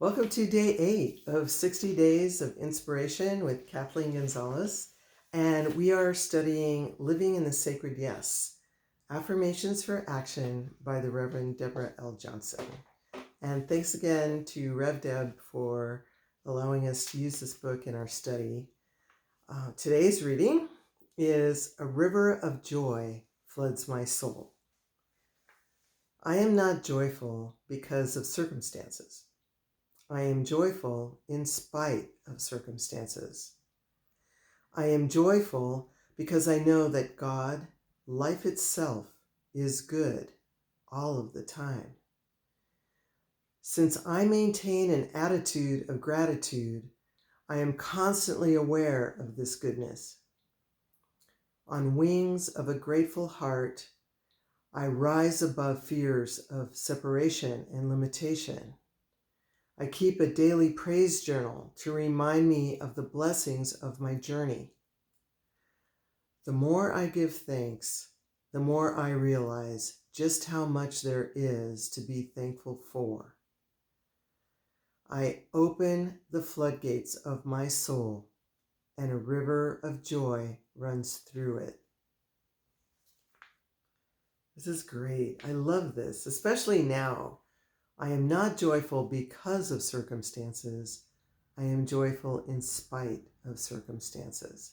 Welcome to day 8 of 60 Days of Inspiration with Kathleen Gonzalez. And we are studying Living in the Sacred Yes, Affirmations for Action by the Reverend Deborah L. Johnson. And thanks again to Rev Deb for allowing us to use this book in our study. Today's reading is A River of Joy Floods My Soul. I am not joyful because of circumstances. I am joyful in spite of circumstances. I am joyful because I know that God, life itself, is good all of the time. Since I maintain an attitude of gratitude, I am constantly aware of this goodness. On wings of a grateful heart, I rise above fears of separation and limitation. I keep a daily praise journal to remind me of the blessings of my journey. The more I give thanks, the more I realize just how much there is to be thankful for. I open the floodgates of my soul, and a river of joy runs through it. This is great. I love this, especially now. I am not joyful because of circumstances. I am joyful in spite of circumstances.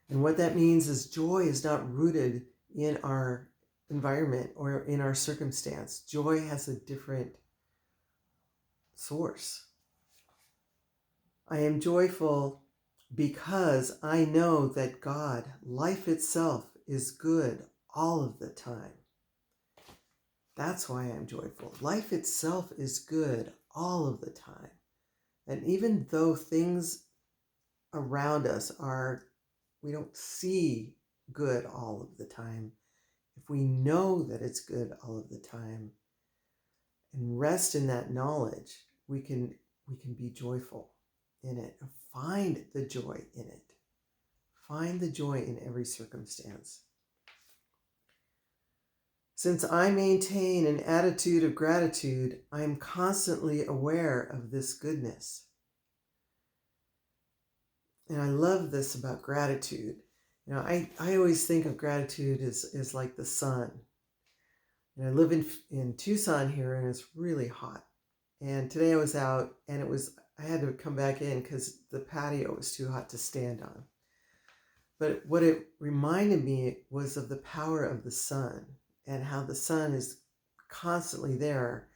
And what that means is joy is not rooted in our environment or in our circumstance. Joy has a different source. I am joyful because I know that God, life itself, is good all of the time. That's why I'm joyful. Life itself is good all of the time. And even though things around us we don't see good all of the time, if we know that it's good all of the time and rest in that knowledge, we can be joyful in it. Find the joy in it. Find the joy in every circumstance. Since I maintain an attitude of gratitude, I am constantly aware of this goodness. And I love this about gratitude. I always think of gratitude as like the sun. And I live in Tucson here, and it's really hot. And today I was out, and I had to come back in because the patio was too hot to stand on. But what it reminded me was of the power of the sun, and how the sun is constantly there,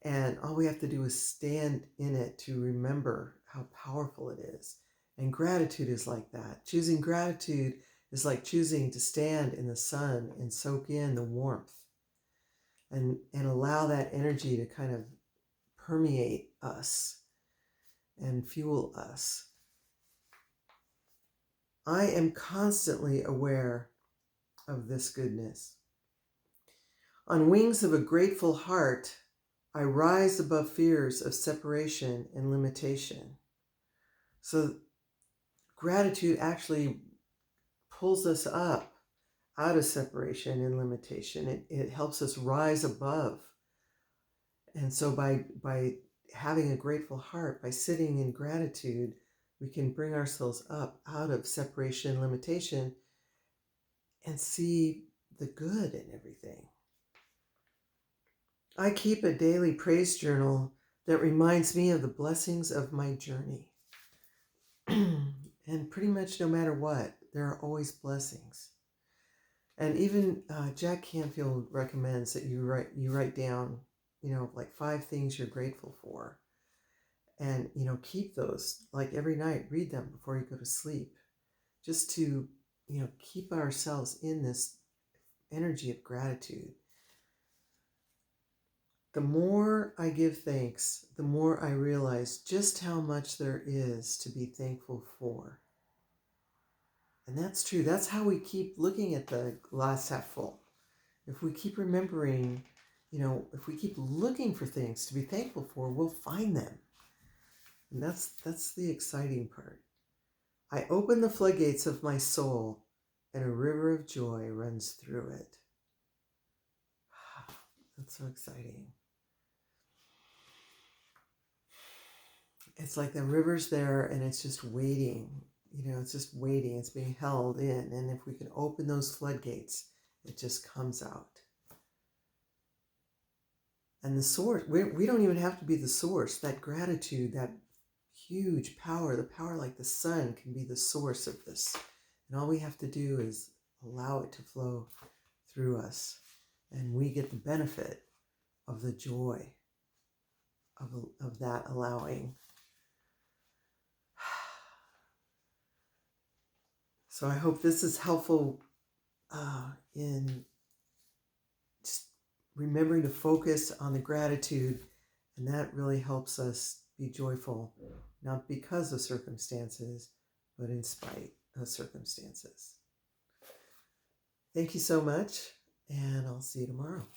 and all we have to do is stand in it to remember how powerful it is. And gratitude is like that. Choosing gratitude is like choosing to stand in the sun and soak in the warmth and allow that energy to kind of permeate us and fuel us. I am constantly aware of this goodness. On wings of a grateful heart, I rise above fears of separation and limitation. So gratitude actually pulls us up out of separation and limitation. It helps us rise above. And so by having a grateful heart, by sitting in gratitude, we can bring ourselves up out of separation and limitation and see the good in everything. I keep a daily praise journal that reminds me of the blessings of my journey. And pretty much no matter what, there are always blessings. And even Jack Canfield recommends that you write down, like 5 things you're grateful for. And, keep those, like every night, read them before you go to sleep, just to, keep ourselves in this energy of gratitude. The more I give thanks, the more I realize just how much there is to be thankful for. And that's true. That's how we keep looking at the glass half full. If we keep remembering, if we keep looking for things to be thankful for, we'll find them. And that's the exciting part. I open the floodgates of my soul, and a river of joy runs through it. That's so exciting. it's like the river's there and it's just waiting. It's just waiting. It's being held in. And if we can open those floodgates, it just comes out. And the source, we don't even have to be the source. That gratitude, that huge power, the power like the sun can be the source of this. And all we have to do is allow it to flow through us. And we get the benefit of the joy of that allowing. So I hope this is helpful in just remembering to focus on the gratitude, and that really helps us be joyful, not because of circumstances, but in spite of circumstances. Thank you so much, and I'll see you tomorrow.